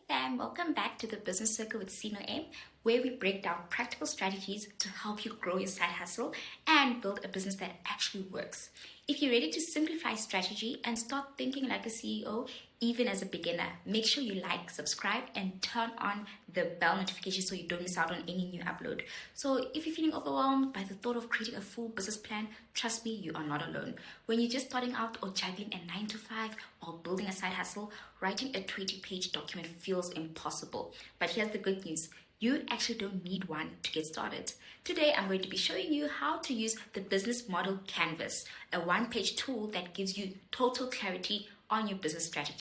fam, welcome back to the Business Circle with Sino, where we break down practical strategies to help you grow your side hustle and build a business that actually works. If you're ready to simplify strategy and start thinking like a CEO, even as a beginner, make sure you like, subscribe, and turn on the bell notification so you don't miss out on any new upload. So if you're feeling overwhelmed by the thought of creating a full business plan, trust me, you are not alone. When you're just starting out or juggling a 9 to 5 or building a side hustle, writing a 20-page document feels impossible. But here's the good news. You actually don't need one to get started. Today, I'm going to be showing you how to use the business model canvas, a one-page tool that gives you total clarity on your business strategy.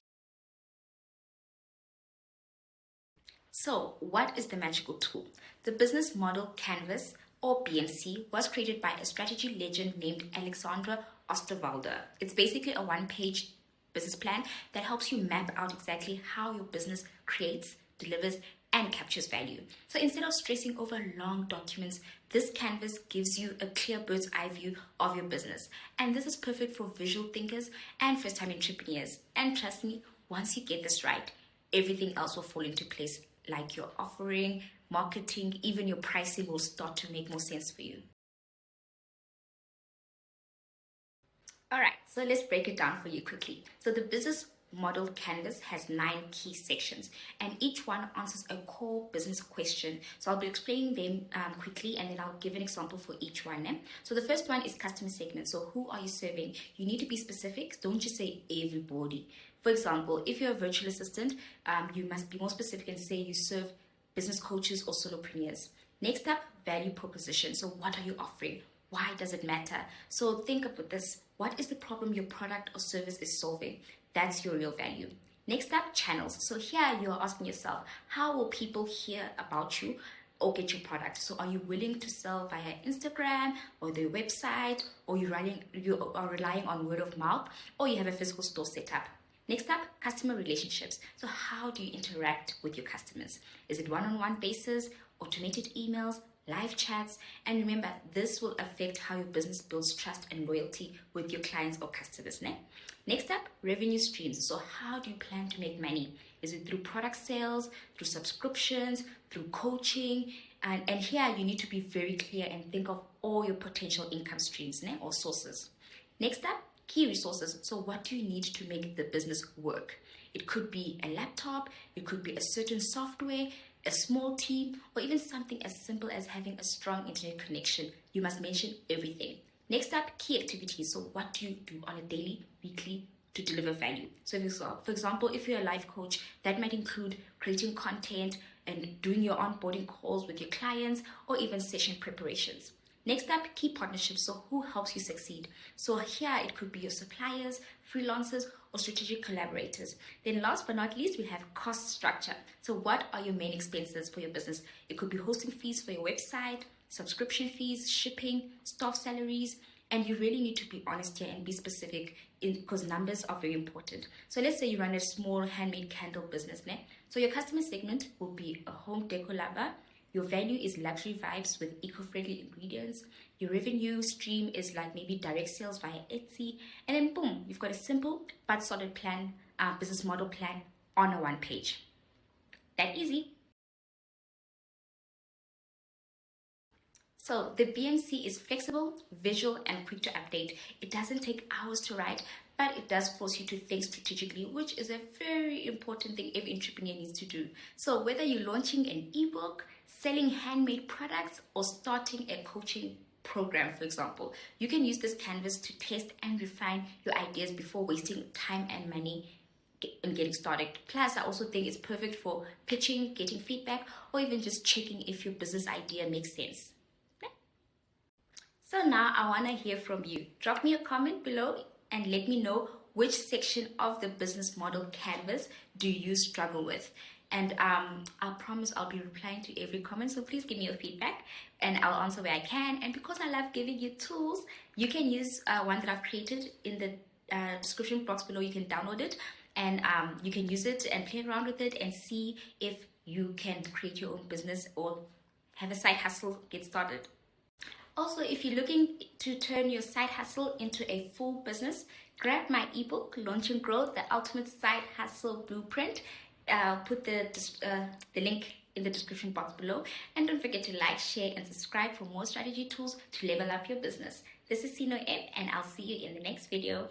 So, what is the magical tool? The business model canvas, or BMC, was created by a strategy legend named Alexandra Osterwalder. It's basically a one-page business plan that helps you map out exactly how your business creates, delivers, and captures value. So instead of stressing over long documents, this canvas gives you a clear bird's eye view of your business. And this is perfect for visual thinkers and first-time entrepreneurs. And trust me, once you get this right, everything else will fall into place, like your offering, marketing, even your pricing will start to make more sense for you. All right, so let's break it down for you quickly. So the business model canvas has 9 key sections, and each one answers a core business question. So I'll be explaining them quickly, and then I'll give an example for each one. So the first one is customer segment. So who are you serving? You need to be specific. Don't just say everybody. For example, if you're a virtual assistant, you must be more specific and say you serve business coaches or solopreneurs. Next up, value proposition. So what are you offering? Why does it matter? So think about this. What is the problem your product or service is solving? That's your real value. Next up, channels. So here you are asking yourself, how will people hear about you or get your product? So are you willing to sell via Instagram or their website, or you are relying on word of mouth, or you have a physical store set up? Next up, customer relationships. So how do you interact with your customers? Is it one-on-one basis, automated emails, live chats? And remember, this will affect how your business builds trust and loyalty with your clients or customers. Next up, revenue streams. So how do you plan to make money? Is it through product sales, through subscriptions, through coaching? And here you need to be very clear and think of all your potential income streams or sources. Next up, key resources. So what do you need to make the business work? It could be a laptop, it could be a certain software, a small team, or even something as simple as having a strong internet connection. You must mention everything. Next up, key activities. So what do you do on a daily, weekly to deliver value? So for example, if you're a life coach, that might include creating content and doing your onboarding calls with your clients, or even session preparations. Next up, key partnerships. So who helps you succeed? So here it could be your suppliers, freelancers, or strategic collaborators. Then last but not least, we have cost structure. So what are your main expenses for your business? It could be hosting fees for your website, subscription fees, shipping, staff salaries, and you really need to be honest here and be specific because numbers are very important. So let's say you run a small handmade candle business. So your customer segment will be a home decor lover. Your value is luxury vibes with eco-friendly ingredients. Your revenue stream is like maybe direct sales via Etsy. And then boom, you've got a simple but solid plan, business model plan on a one page. That easy. So the BMC is flexible, visual, and quick to update. It doesn't take hours to write, but it does force you to think strategically, which is a very important thing every entrepreneur needs to do. So whether you're launching an ebook, selling handmade products, or starting a coaching program, for example, you can use this canvas to test and refine your ideas before wasting time and money in getting started. Plus, I also think it's perfect for pitching, getting feedback, or even just checking if your business idea makes sense. So now I want to hear from you. Drop me a comment below and let me know which section of the business model canvas do you struggle with. And I promise I'll be replying to every comment, so please give me your feedback and I'll answer where I can. And because I love giving you tools, you can use one that I've created in the description box below. You can download it and you can use it and play around with it and see if you can create your own business or have a side hustle, get started. Also, if you're looking to turn your side hustle into a full business, grab my ebook, Launch and Grow, the Ultimate Side Hustle Blueprint. I'll put the link in the description box below. And don't forget to like, share, and subscribe for more strategy tools to level up your business. This is Sino M, and I'll see you in the next video.